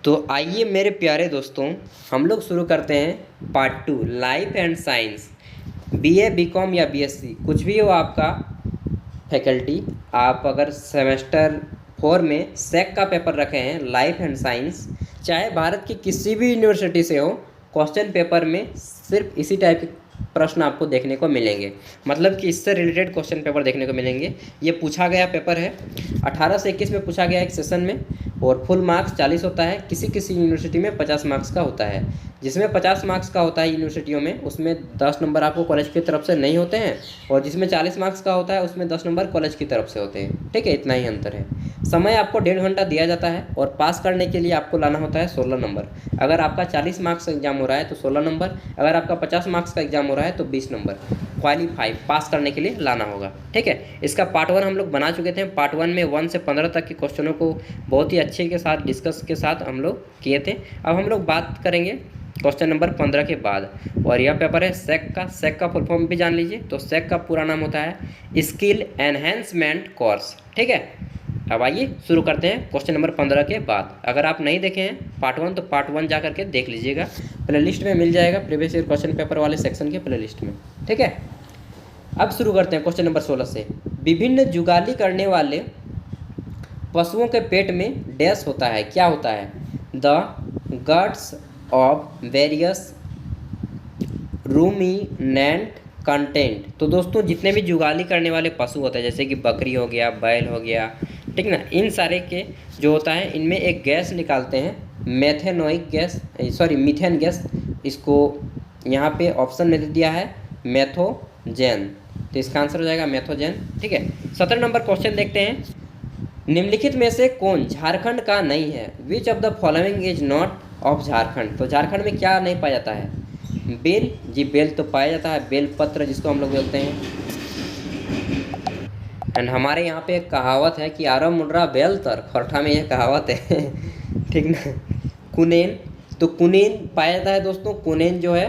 तो आइए मेरे प्यारे दोस्तों, हम लोग शुरू करते हैं part 2 life and science. BA, BCom या बीएससी कुछ भी हो आपका फैकल्टी, आप अगर सेमेस्टर 4 में सेक का पेपर रखे हैं लाइफ एंड साइंस, चाहे भारत की किसी भी यूनिवर्सिटी से हो, क्वेश्चन पेपर में सिर्फ इसी टाइप के प्रश्न आपको देखने को मिलेंगे। मतलब कि इससे रिलेटेड क्वेश्चन पेपर देखने को मिलेंगे। ये पूछा गया पेपर है 18 से 21 में पूछा गया एक सेशन में, और फुल मार्क्स 40 होता है। किसी किसी यूनिवर्सिटी में 50 मार्क्स का होता है। जिसमें 50 मार्क्स का होता है यूनिवर्सिटियों में, उसमें 10 नंबर आपको कॉलेज की तरफ से नहीं होते हैं, और जिसमें 40 मार्क्स का होता है उसमें 10 नंबर कॉलेज की तरफ से होते हैं। ठीक है, इतना ही अंतर है। समय आपको 1.5 घंटा दिया जाता है, और पास करने के लिए आपको लाना होता है 16 नंबर। अगर आपका 40 मार्क्स का एग्जाम हो रहा है तो 16 नंबर, अगर आपका 50 मार्क्स का एग्जाम हो रहा है तो 20 नंबर क्वालीफाई पास करने के लिए लाना होगा। ठीक है, इसका पार्ट 1 हम लोग बना चुके थे। पार्ट 1 में 1 से 15 तक के क्वेश्चनों को बहुत ही अच्छे के साथ डिस्कस के साथ हम लोग किए थे। अब हम लोग बात करेंगे क्वेश्चन नंबर 15 के बाद, और यह पेपर है सेक का। सेक का फुल फॉर्म भी जान लीजिए। तो सेक का पूरा नाम होता है स्किल एनहेंसमेंट कोर्स। ठीक है, अब आइए शुरू करते हैं क्वेश्चन नंबर 15 के बाद। अगर आप नहीं देखे हैं पार्ट 1 तो पार्ट 1 जा करके देख लीजिएगा, प्लेलिस्ट में मिल जाएगा, प्रीवियस ईयर क्वेश्चन पेपर वाले सेक्शन के प्लेलिस्ट में। ठीक है, अब शुरू करते हैं क्वेश्चन नंबर 16 से। विभिन्न जुगाली करने वाले पशुओं के पेट में डैश होता है, क्या होता है? The guts of various ruminant content. तो दोस्तों जितने भी जुगाली करने वाले पशु होते हैं, जैसे कि बकरी हो गया, बैल हो गया, ठीक ना, इन सारे के जो होता है इनमें एक गैस निकालते हैं, methanoic gas, sorry methane gas. इसको यहाँ पे ऑप्शन में दे दिया है मेथोजेन, तो इसका आंसर हो जाएगा मेथोजेन। ठीक है, 17 नंबर क्वेश्चन देखते हैं। निम्नलिखित में से कौन झारखंड का नहीं है? विच of the following is not of Jharkhand. तो झारखंड में क्या नहीं पाया जाता है? बेल, जी बेल तो पाया जाता है, बेल पत्र जिसको हम लोग बोलते हैं। एंड हमारे यहाँ पे एक कहावत है कि आरा मुर्रा बेल तर, खरठा में यह कहावत है। ठीक ना। कुनेन, तो कुनेन पाया जाता है दोस्तों। कुनेन जो है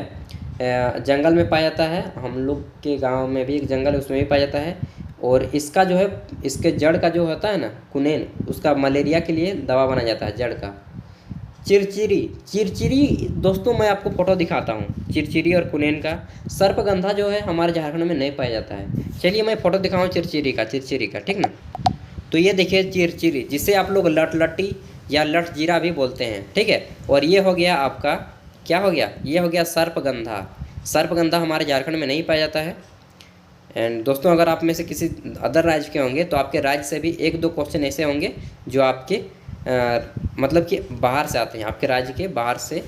जंगल में पाया जाता है। हम लोग के गांव में भी एक जंगल है, उसमें भी पाया जाता है। और इसका जो है, इसके जड़ का जो होता है ना कुनेन, उसका मलेरिया के लिए दवा बनाया जाता है जड़ का। चिरचिरी, चिरचिरी दोस्तों मैं आपको फोटो दिखाता हूँ चिरचिरी और कुनेन का। सर्पगंधा जो है हमारे झारखंड में नहीं पाया जाता है। चलिए मैं फ़ोटो दिखाऊँ चिरचिरी का, ठीक ना। तो ये देखिए चिरचिरी, जिसे आप लोग लटलटी या लट जीरा भी बोलते हैं। ठीक है, और ये हो गया आपका, क्या हो गया? ये हो गया सर्पगंधा। सर्पगंधा हमारे झारखंड में नहीं पाया जाता है। एंड दोस्तों अगर आप में से किसी अदर राज्य के होंगे तो आपके राज्य से भी 1-2 क्वेश्चन ऐसे होंगे जो आपके मतलब कि बाहर से आते हैं, आपके राज्य के बाहर से,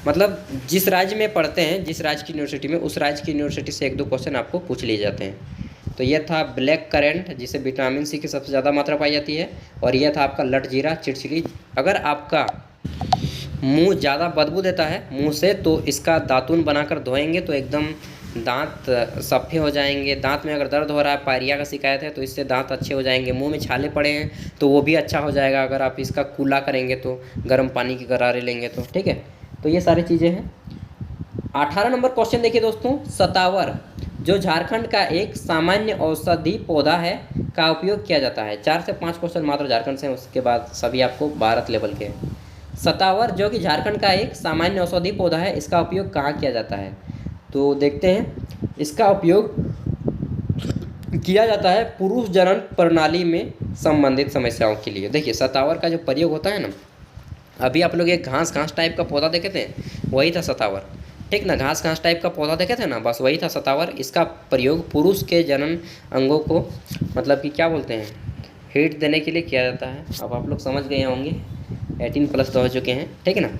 मतलब जिस राज्य में पढ़ते हैं, जिस राज्य की यूनिवर्सिटी में, उस राज्य की यूनिवर्सिटी से 1-2 क्वेश्चन आपको पूछ लिए जाते हैं। तो यह था ब्लैक करेंट, जिसे विटामिन सी की सबसे ज़्यादा मात्रा पाई जाती है। और यह था आपका लट जीरा, चिरचिरी। अगर आपका मुंह ज़्यादा बदबू देता है मुंह से, तो इसका दातून बनाकर धोएंगे तो एकदम दांत सफ़े हो जाएंगे। दांत में अगर दर्द हो रहा है, पायरिया का शिकायत है, तो इससे दांत अच्छे हो जाएंगे। मुंह में छाले पड़े हैं तो वो भी अच्छा हो जाएगा अगर आप इसका कुल्ला करेंगे तो, गर्म पानी की गरारे लेंगे तो। ठीक है, तो ये सारी चीज़ें हैं। 18 नंबर क्वेश्चन देखिए दोस्तों। सतावर, जो झारखंड का एक सामान्य औषधि पौधा है, का उपयोग किया जाता है। 4 से 5 क्वेश्चन मात्र झारखंड से हैं, उसके बाद सभी आपको भारत लेवल के। सतावर जो कि झारखंड का एक सामान्य औषधि पौधा है, इसका उपयोग कहाँ किया जाता है? तो देखते हैं, इसका उपयोग किया जाता है पुरुष जनन प्रणाली में संबंधित समस्याओं के लिए। देखिए सतावर का जो प्रयोग होता है ना, अभी आप लोग एक घास टाइप का पौधा देखे थे, वही था सतावर। ठीक ना, घास टाइप का पौधा देखे थे ना, बस वही था सतावर। इसका प्रयोग पुरुष के जनन अंगों को, मतलब कि क्या बोलते हैं, हीट देने के लिए किया जाता है। अब आप लोग समझ गए होंगे, 18+ तो हो चुके हैं। ठीक है ना,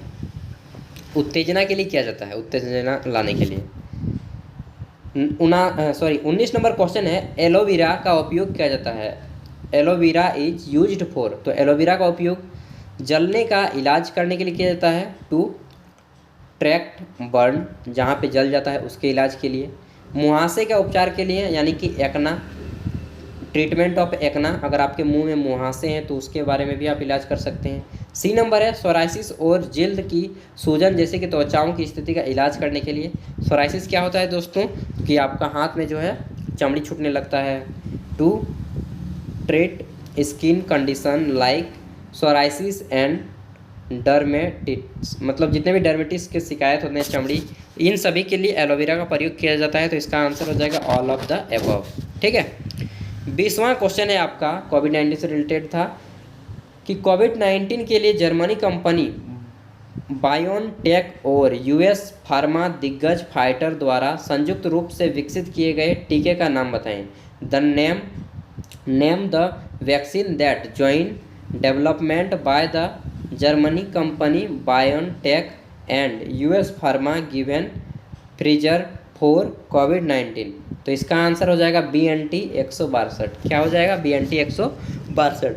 उत्तेजना के लिए किया जाता है, उत्तेजना लाने के लिए। 19 नंबर क्वेश्चन है, एलोवेरा का उपयोग किया जाता है। एलोवेरा इज यूज्ड फॉर, तो एलोवेरा का उपयोग जलने का इलाज करने के लिए किया जाता है। टू ट्रैक्ट बर्न, जहाँ पे जल जाता है उसके इलाज के लिए। मुहासे का उपचार के लिए, यानी कि एक्ना, ट्रीटमेंट ऑफ एक्ना, अगर आपके मुंह में मुहासे हैं तो उसके बारे में भी आप इलाज कर सकते हैं। सी नंबर है सोराइसिस और जिल्द की सूजन जैसे कि त्वचाओं की स्थिति का इलाज करने के लिए। सोराइसिस क्या होता है दोस्तों, कि आपका हाथ में जो है चमड़ी छूटने लगता है। To treat skin condition like psoriasis and dermatitis, मतलब जितने भी डर्मेटिस के शिकायत होते हैं चमड़ी, इन सभी के लिए एलोवेरा का प्रयोग किया जाता है। तो इसका आंसर हो जाएगा ऑल ऑफ द एबव। ठीक है। 20वां क्वेश्चन है आपका, कोविड-19 से रिलेटेड था कि कोविड-19 के लिए जर्मनी कंपनी बायोनटेक और यूएस फार्मा दिग्गज फाइटर द्वारा संयुक्त रूप से विकसित किए गए टीके का नाम बताएं। The name the vaccine that join development by the Germany company BioNTech and US pharma given freezer for कोविड-19। तो इसका आंसर हो जाएगा BNT 162। क्या हो जाएगा? BNT 162।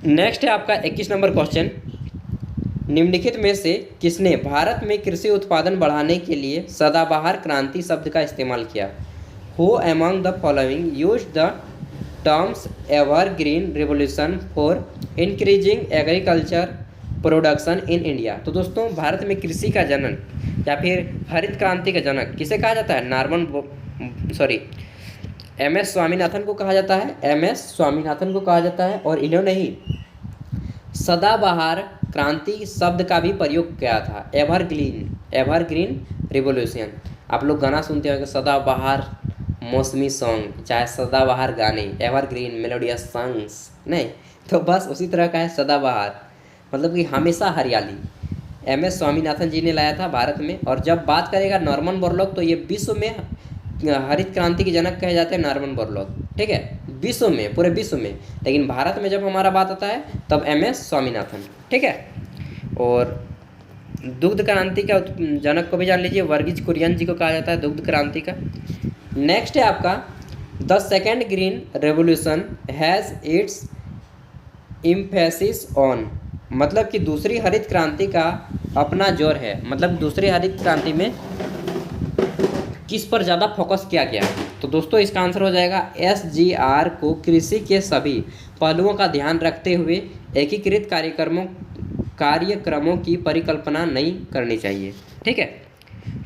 नेक्स्ट है आपका 21 नंबर क्वेश्चन, निम्नलिखित में से किसने भारत में कृषि उत्पादन बढ़ाने के लिए सदाबहार क्रांति शब्द का इस्तेमाल किया? Who among the following use the terms evergreen revolution for increasing agriculture production in India? तो दोस्तों, भारत में कृषि का जनक या फिर हरित क्रांति का जनक किसे कहा जाता है? MS स्वामीनाथन को कहा जाता है। MS स्वामीनाथन को कहा जाता है। और इन्होंने ही सदाबहार क्रांति शब्द का भी प्रयोग किया था, एवरग्रीन रिवोल्यूशन। आप लोग गाना सुनते होंगे, सदाबहार मौसमी सॉन्ग, चाहे सदाबहार गाने, एवरग्रीन मेलोडियस सॉन्ग्स, नहीं तो बस उसी तरह का है सदाबहार, मतलब कि हमेशा हरियाली। MS स्वामीनाथन जी ने लाया था भारत में। और जब बात करेगा नॉर्मन बोरलॉग, तो ये विश्व में हरित क्रांति के जनक कहे जाते हैं नॉर्मन बोरलॉग। ठीक है, विश्व में, पूरे विश्व में। लेकिन भारत में जब हमारा बात आता है तब MS स्वामीनाथन। ठीक है। और दुग्ध क्रांति का जनक को भी जान लीजिए, वर्गीज कुरियन जी को कहा जाता है दुग्ध क्रांति का। नेक्स्ट है आपका, the second green revolution has its emphasis on, मतलब कि दूसरी हरित क्रांति का अपना जोर है, मतलब दूसरी हरित क्रांति में किस पर ज़्यादा फोकस किया गया है? तो दोस्तों, इसका आंसर हो जाएगा SGR को कृषि के सभी पहलुओं का ध्यान रखते हुए एकीकृत कार्यक्रमों की परिकल्पना नहीं करनी चाहिए। ठीक है।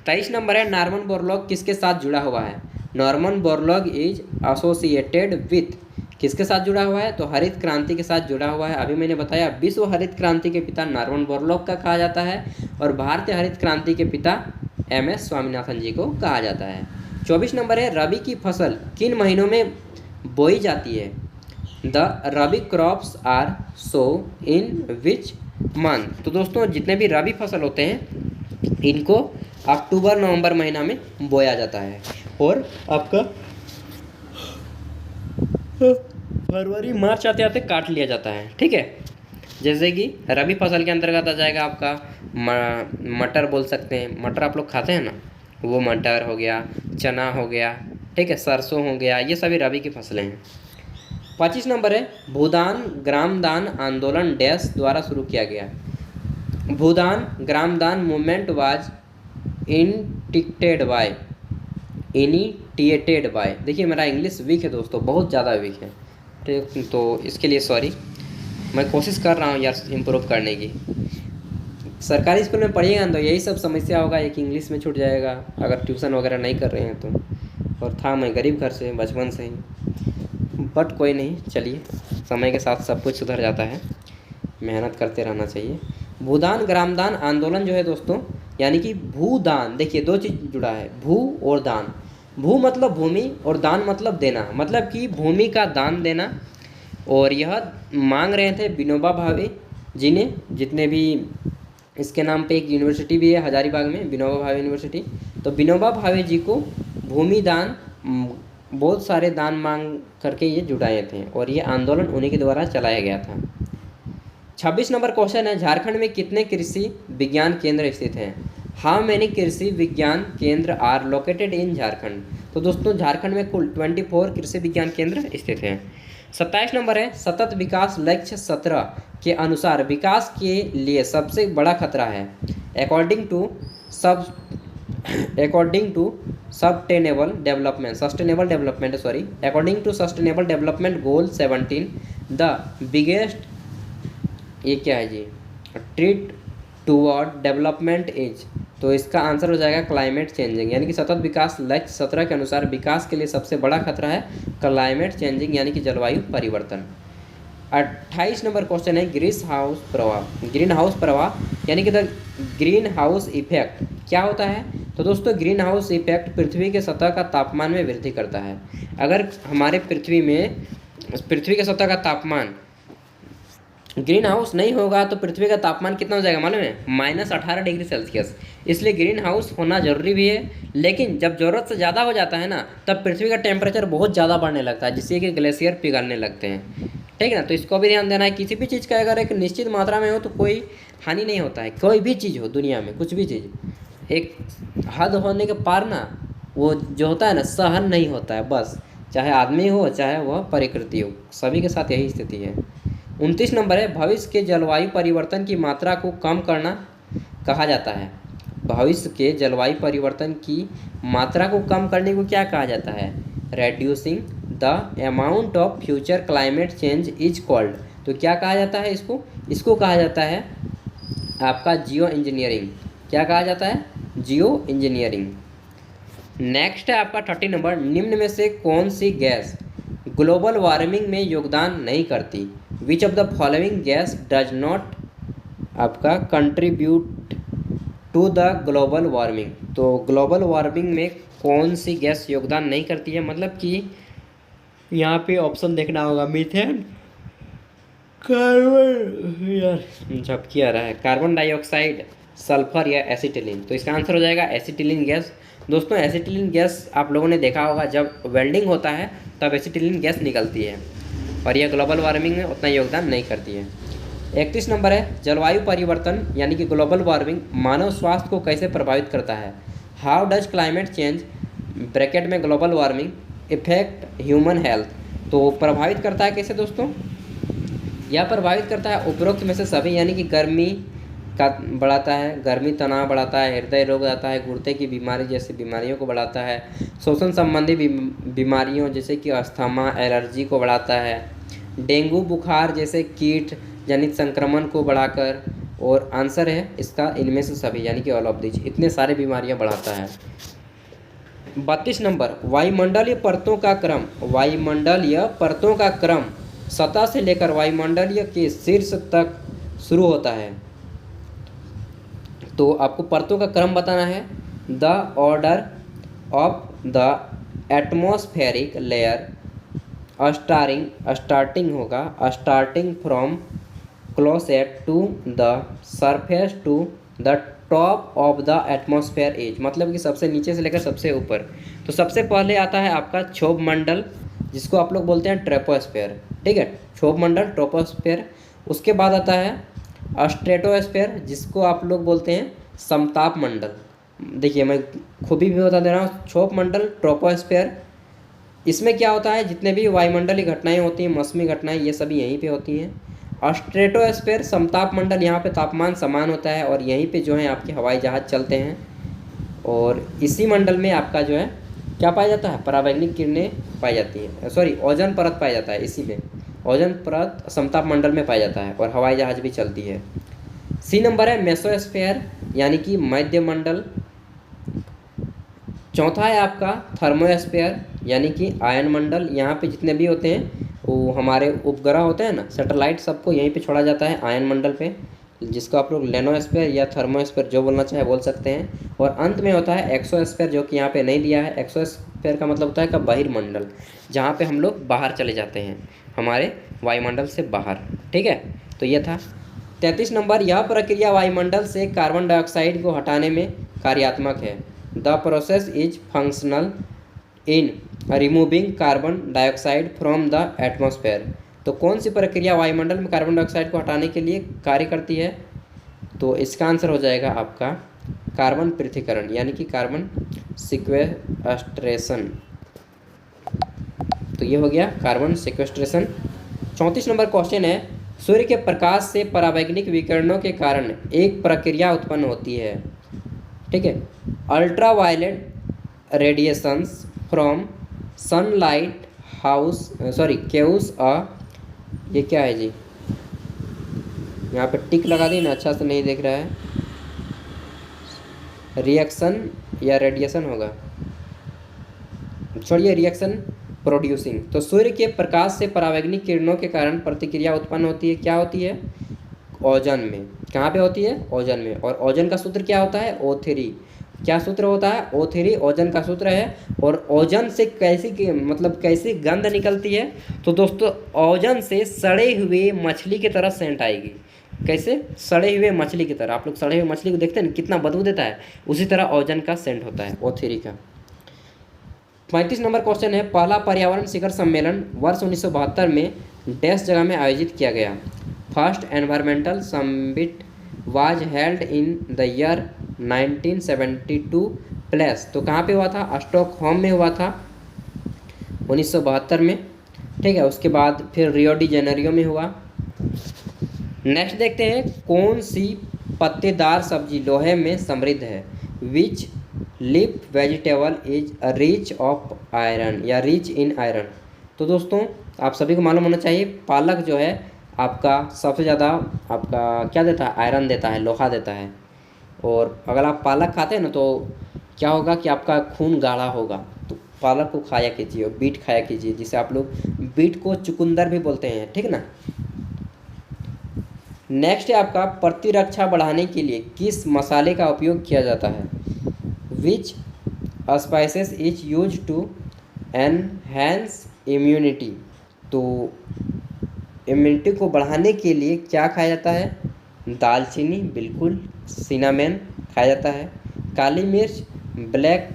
23 नंबर है, नॉर्मन बोरलॉग किसके साथ जुड़ा हुआ है? Norman Borlaug is associated with, किसके साथ जुड़ा हुआ है? तो हरित क्रांति के साथ जुड़ा हुआ है। अभी मैंने बताया विश्व हरित क्रांति के पिता नॉर्मन बोरलॉग का कहा जाता है, और भारतीय हरित क्रांति के पिता MS स्वामीनाथन जी को कहा जाता है। 24 नंबर है, रबी की फसल किन महीनों में बोई जाती है? The rabi crops are sow in which month? तो दोस्तों, जितने भी रबी फसल होते हैं इनको अक्टूबर नवंबर महीना में बोया जाता है, और आपका फरवरी मार्च आते आते काट लिया जाता है। ठीक है। जैसे कि रबी फसल के अंतर्गत आ जाएगा आपका मटर, बोल सकते हैं, मटर आप लोग खाते हैं ना, वो मटर हो गया, चना हो गया, ठीक है, सरसों हो गया, ये सभी रबी की फसलें हैं। 25 नंबर है, भूदान ग्रामदान आंदोलन डैश द्वारा शुरू किया गया? भूदान ग्रामदान मूवमेंट वाज इनिटिएटेड बाय, देखिए मेरा इंग्लिश वीक है दोस्तों, बहुत ज़्यादा वीक है, ठीक, तो इसके लिए सॉरी। मैं कोशिश कर रहा हूँ यार इम्प्रूव करने की। सरकारी स्कूल में पढ़िएगा तो यही सब समस्या होगा, एक इंग्लिश में छूट जाएगा अगर ट्यूशन वगैरह नहीं कर रहे हैं तो। और था मैं गरीब घर से बचपन से ही, बट कोई नहीं, चलिए समय के साथ सब कुछ सुधर जाता है, मेहनत करते रहना चाहिए। भूदान ग्रामदान आंदोलन जो है दोस्तों, यानी कि भूदान, देखिए दो चीज़ जुड़ा है, भू और दान। भू मतलब भूमि और दान मतलब देना, मतलब कि भूमि का दान देना। और यह मांग रहे थे विनोबा भावे जी ने, जितने भी इसके नाम पे एक यूनिवर्सिटी भी है हजारीबाग में, विनोबा भावे यूनिवर्सिटी। तो विनोबा भावे जी को भूमि दान, बहुत सारे दान मांग करके ये जुटाए थे, और ये आंदोलन उन्हीं के द्वारा चलाया गया था। 26 नंबर क्वेश्चन है, झारखंड में कितने कृषि विज्ञान केंद्र स्थित हैं? हाउ मेनी कृषि विज्ञान केंद्र आर लोकेटेड इन झारखंड? तो दोस्तों, झारखंड में कुल 24 कृषि विज्ञान केंद्र स्थित हैं। 27 नंबर है, सतत विकास लक्ष्य 17 के अनुसार विकास के लिए सबसे बड़ा खतरा है according to sustainable development goal 17 the biggest, ये क्या है जी, ट्रीट टूवर्ड डेवलपमेंट इज, तो इसका आंसर हो जाएगा क्लाइमेट चेंजिंग, यानी कि सतत विकास लक्ष्य 17 के अनुसार विकास के लिए सबसे बड़ा खतरा है क्लाइमेट चेंजिंग यानी कि जलवायु परिवर्तन। 28 नंबर क्वेश्चन है ग्रीन हाउस प्रभाव यानी कि द ग्रीन हाउस इफेक्ट क्या होता है। तो दोस्तों ग्रीन हाउस इफेक्ट पृथ्वी के सतह का तापमान में वृद्धि करता है। अगर हमारे पृथ्वी के सतह का तापमान ग्रीन हाउस नहीं होगा तो पृथ्वी का तापमान कितना हो जाएगा मालूम है, -18 डिग्री सेल्सियस। इसलिए ग्रीन हाउस होना जरूरी भी है, लेकिन जब ज़रूरत से ज़्यादा हो जाता है ना तब पृथ्वी का टेम्परेचर बहुत ज़्यादा बढ़ने लगता है, जिससे कि ग्लेशियर पिघलने लगते हैं। ठीक है ना, तो इसको भी ध्यान देना है। किसी भी चीज़ का अगर एक निश्चित मात्रा में हो तो कोई हानि नहीं होता है। कोई भी चीज़ हो दुनिया में, कुछ भी चीज़ एक हद होने के पार ना वो जो होता है ना सहन नहीं होता है, बस चाहे आदमी हो चाहे वह प्रकृति हो, सभी के साथ यही स्थिति है। 29 नंबर है भविष्य के जलवायु परिवर्तन की मात्रा को कम करना कहा जाता है। भविष्य के जलवायु परिवर्तन की मात्रा को कम करने को क्या कहा जाता है, reducing the amount of future climate change is called. तो क्या कहा जाता है इसको कहा जाता है आपका जियो इंजीनियरिंग। क्या कहा जाता है, जियो इंजीनियरिंग। नेक्स्ट है आपका 30 नंबर, निम्न में से कौन सी गैस ग्लोबल वार्मिंग में योगदान नहीं करती। Which of the following gas does not आपका contribute to the global warming. तो ग्लोबल वार्मिंग में कौन सी गैस योगदान नहीं करती है, मतलब कि यहाँ पे ऑप्शन देखना होगा, मीथेन, कार्बन, यार झपकी आ रहा है, कार्बन डाइऑक्साइड, सल्फर या एसिटिलीन। तो इसका आंसर हो जाएगा एसिटिलीन गैस। दोस्तों एसिटिलीन गैस आप लोगों ने देखा होगा, जब वेल्डिंग होता है तब एसिटिलीन गैस निकलती है, और यह ग्लोबल वार्मिंग में उतना योगदान नहीं करती है। 31 नंबर है जलवायु परिवर्तन यानी कि ग्लोबल वार्मिंग मानव स्वास्थ्य को कैसे प्रभावित करता है। How does climate change bracket में global warming effect human health. तो प्रभावित करता है कैसे दोस्तों, यह प्रभावित करता है उपरोक्त में से सभी, यानी कि गर्मी का बढ़ाता है, गर्मी तनाव बढ़ाता है, हृदय रोग आता है, गुर्दे की बीमारी जैसी बीमारियों को बढ़ाता है, श्वसन संबंधी बीमारियों जैसे कि अस्थमा, एलर्जी को बढ़ाता है, डेंगू बुखार जैसे कीट जनित संक्रमण को बढ़ाकर, और आंसर है इसका इनमें से सभी यानी कि ऑल ऑफ दिस, इतने सारे बीमारियां बढ़ाता है। 32 नंबर वायुमंडलीय परतों का क्रम, वायुमंडलीय परतों का क्रम सतह से लेकर वायुमंडलीय के शीर्ष तक शुरू होता है। तो आपको परतों का क्रम बताना है। The order of the atmospheric layer starting from closest to the surface to the top of the atmosphere is, मतलब कि सबसे नीचे से लेकर सबसे ऊपर। तो सबसे पहले आता है आपका क्षोभ मंडल, जिसको आप लोग बोलते हैं ट्रोपोस्फेयर। ठीक है, क्षोभ मंडल ट्रोपोस्फेयर। उसके बाद आता है स्ट्रेटोस्फेयर, जिसको आप लोग बोलते हैं समताप मंडल। देखिए मैं खूबी भी बता दे रहा हूँ, क्षोभ मंडल, ट्रोपोस्फेयर, इसमें क्या होता है जितने भी वायुमंडलीय घटनाएं होती हैं, मौसमी घटनाएं, ये सभी यहीं पे होती हैं। स्ट्रेटोस्फेयर समताप मंडल, यहाँ पे तापमान समान होता है और यहीं पे जो है आपके हवाई जहाज़ चलते हैं, और इसी मंडल में आपका जो है क्या पाया जाता है, परावैंगनिक किरणें पाई जाती हैं, सॉरी ओजोन परत पाया जाता है, इसी में ओजोन परत समताप मंडल में पाया जाता है और हवाई जहाज़ भी चलती है। सी नंबर है मेसोस्फेयर यानी कि मध्य मंडल। चौथा है आपका थर्मोस्फेयर यानी कि आयन मंडल। यहाँ पे जितने भी होते हैं वो हमारे उपग्रह होते हैं ना, सैटेलाइट, सबको यहीं पे छोड़ा जाता है आयन मंडल पे, जिसको आप लोग लेनोस्फेयर या थर्मोस्फेयर जो बोलना चाहे बोल सकते हैं। और अंत में होता है एक्सोस्फेयर, जो कि यहाँ पे नहीं दिया है। एक्सोस्फेयर का मतलब होता है का बहिर्मंडल, जहाँ पे हम लोग बाहर चले जाते हैं, हमारे वायुमंडल से बाहर। ठीक है, तो ये था 33 नंबर, यह प्रक्रिया वायुमंडल से कार्बन डाइऑक्साइड को हटाने में कार्यात्मक है। The process is functional in removing carbon dioxide from the atmosphere. तो कौन सी प्रक्रिया वायुमंडल में कार्बन डाइऑक्साइड को हटाने के लिए कार्य करती है। तो इसका आंसर हो जाएगा आपका कार्बन पृथक्करण यानी कि कार्बन सिक्वेस्ट्रेशन। तो ये हो गया कार्बन सिक्वेस्ट्रेशन। 34 नंबर क्वेश्चन है, सूर्य के प्रकाश से परावैंगनिक विकिरणों के कारण एक प्रक्रिया उत्पन्न होती है। ठीक है, ultraviolet radiations from sunlight causes uh, ये क्या है जी, यहाँ पे टिक लगा दी ना, अच्छा से नहीं देख रहा है। रिएक्शन या रेडिएशन होगा, छोड़िए, रिएक्शन प्रोड्यूसिंग। तो सूर्य के प्रकाश से परावैंगनिक किरणों के कारण प्रतिक्रिया उत्पन्न होती है, क्या होती है, ओजोन में। कहाँ पे होती है, ओजोन में। और ओजोन का सूत्र क्या होता है, O3। क्या सूत्र होता है, O3 ओजोन का सूत्र है। और ओजोन से मतलब कैसी गंध निकलती है, तो दोस्तों ओजोन से सड़े हुए मछली की तरह सेंट आएगी। कैसे, सड़े हुए मछली की तरह। आप लोग सड़े हुए मछली को देखते हैं ना, कितना बदबू देता है, उसी तरह ओजोन का सेंट होता है, O3 का। 35 नंबर क्वेश्चन है, पहला पर्यावरण शिखर सम्मेलन वर्ष 1972 में डैश जगह में आयोजित किया गया। First environmental summit was held in the year 1972 plus. तो कहाँ पे हुआ था, स्टॉकहोम में हुआ था 1972 में, ठीक है। उसके बाद फिर रियो डी जेनेरियो में हुआ। नेक्स्ट देखते हैं, कौन सी पत्तेदार सब्जी लोहे में समृद्ध है। Which leaf vegetable is rich of iron या रिच इन आयरन। तो दोस्तों आप सभी को मालूम होना चाहिए, पालक जो है आपका सबसे ज़्यादा आपका क्या देता है, आयरन देता है, लोहा देता है। और अगर आप पालक खाते हैं ना, तो क्या होगा कि आपका खून गाढ़ा होगा। तो पालक को खाया कीजिए और बीट खाया कीजिए, जिसे आप लोग बीट को चुकंदर भी बोलते हैं, ठीक ना। नेक्स्ट है आपका, प्रतिरक्षा बढ़ाने के लिए किस मसाले का उपयोग किया जाता है। Which spices is use to enhance immunity. तो इम्यूनिटी को बढ़ाने के लिए क्या खाया जाता है, दालचीनी, बिल्कुल, सिनामेन खाया जाता है, काली मिर्च, ब्लैक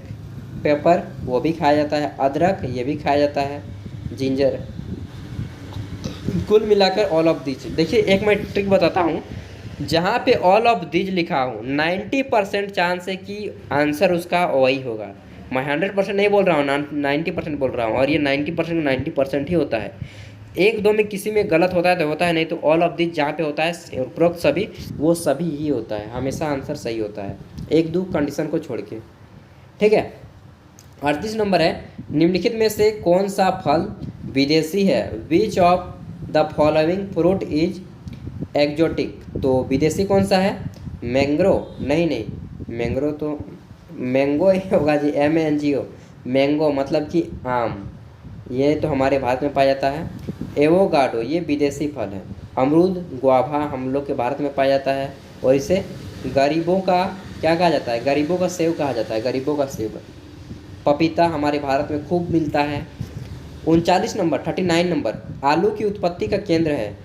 पेपर वो भी खाया जाता है, अदरक ये भी खाया जाता है, जिंजर। कुल मिलाकर ऑल ऑफ दीज। देखिए एक मैं ट्रिक बताता हूँ, जहाँ पे ऑल ऑफ दीज लिखा हो 90% चांस है कि आंसर उसका वही होगा। मैं 100% नहीं बोल रहा हूँ, 90% बोल रहा हूँ। और ये 90% 90% ही होता है। एक दो में किसी में गलत होता है तो होता है, नहीं तो ऑल ऑफ दिस जहाँ पे होता है उपरोक्त सभी, वो सभी ही होता है, हमेशा आंसर सही होता है, एक दो कंडीशन को छोड़ के, ठीक है। 38 नंबर है, निम्नलिखित में से कौन सा फल विदेशी है। विच of the following fruit is exotic. तो विदेशी कौन सा है, मैंग्रो, नहीं, मैंग्रो तो मैंगो ही होगा जी, MANGO, मैंगो मतलब कि आम, ये तो हमारे भारत में पाया जाता है। एवोकाडो ये विदेशी फल है। अमरूद, गुआवा हम लोग के भारत में पाया जाता है, और इसे गरीबों का क्या कहा जाता है, गरीबों का सेब कहा जाता है, गरीबों का सेब। पपीता हमारे भारत में खूब मिलता है। 39 नंबर 39 नंबर, आलू की उत्पत्ति का केंद्र है।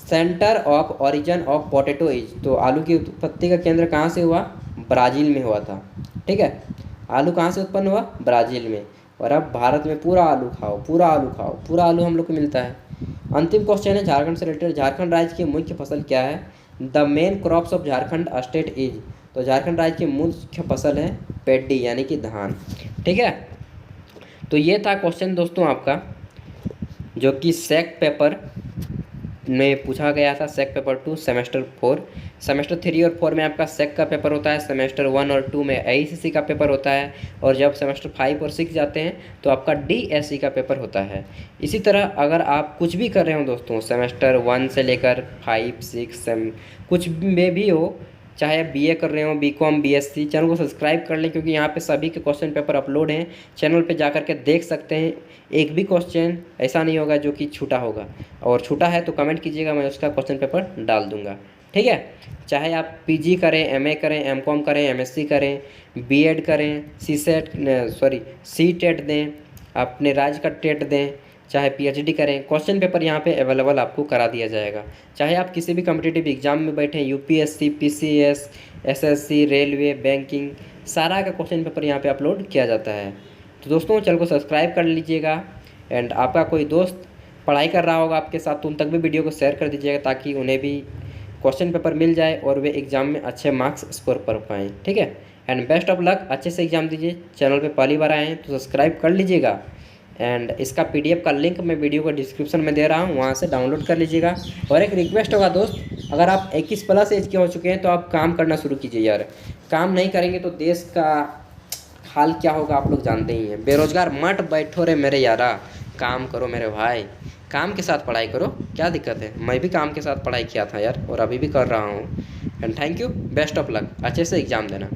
Centre of origin of potato is. तो आलू की उत्पत्ति का केंद्र कहाँ से हुआ, ब्राज़ील में हुआ था, ठीक है। आलू कहाँ से उत्पन्न हुआ, ब्राज़ील में। और अब भारत में पूरा आलू खाओ, पूरा आलू खाओ, पूरा आलू हम लोग को मिलता है। अंतिम क्वेश्चन है झारखंड से रिलेटेड, झारखंड राज्य की मुख्य फसल क्या है। The main crops of Jharkhand state is. तो झारखंड राज्य की मुख्य फसल है पेडी यानी कि धान, ठीक है। तो ये था क्वेश्चन दोस्तों आपका, जो कि सेक पेपर में पूछा गया था, सेक पेपर 2 सेमेस्टर 4। सेमेस्टर 3 और 4 में आपका सेक का पेपर होता है, सेमेस्टर 1 और 2 में AECC का पेपर होता है, और जब सेमेस्टर 5 और 6 जाते हैं तो आपका DSC का पेपर होता है। इसी तरह अगर आप कुछ भी कर रहे हो दोस्तों, सेमेस्टर 1 से लेकर 5, 6 कुछ में भी हो, चाहे BA कर रहे हो, BCom, BSc, चैनल को सब्सक्राइब कर लें, क्योंकि यहाँ पे सभी के क्वेश्चन पेपर अपलोड हैं, चैनल पे जाकर के देख सकते हैं। एक भी क्वेश्चन ऐसा नहीं होगा जो कि छूटा होगा, और छूटा है तो कमेंट कीजिएगा, मैं उसका क्वेश्चन पेपर डाल दूँगा, ठीक है। चाहे आप PG करें, MA करें, MCom करें, MSc करें, B.Ed करें, CTET दें, अपने राज्य का टेट दें, चाहे PhD करें, क्वेश्चन पेपर यहाँ पे अवेलेबल आपको करा दिया जाएगा। चाहे आप किसी भी कॉम्पिटिटिव एग्जाम में बैठें, UPSC, PCS, SSC, railway, banking, सारा का क्वेश्चन पेपर यहाँ पे अपलोड किया जाता है। तो दोस्तों चैनल को सब्सक्राइब कर लीजिएगा, एंड आपका कोई दोस्त पढ़ाई कर रहा होगा आपके साथ तो उन तक भी वीडियो को शेयर कर दीजिएगा, ताकि उन्हें भी क्वेश्चन पेपर मिल जाए और वे एग्ज़ाम में अच्छे मार्क्स स्कोर कर पाएँ, ठीक है। एंड बेस्ट ऑफ लक, अच्छे से एग्ज़ाम दीजिए। चैनल पे पहली बार आए हैं तो सब्सक्राइब कर लीजिएगा, एंड इसका PDF का लिंक मैं वीडियो को डिस्क्रिप्शन में दे रहा हूँ, वहाँ से डाउनलोड कर लीजिएगा। और एक रिक्वेस्ट होगा दोस्त, अगर आप 21+ एज के हो चुके हैं तो आप काम करना शुरू कीजिए यार। काम नहीं करेंगे तो देश का हाल क्या होगा आप लोग जानते ही हैं। बेरोजगार मत बैठो रे मेरे यारा, काम करो मेरे भाई, काम के साथ पढ़ाई करो, क्या दिक्कत है। मैं भी काम के साथ पढ़ाई किया था यार, और अभी भी कर रहा हूँ। And thank you, best of luck, अच्छे से एग्ज़ाम देना।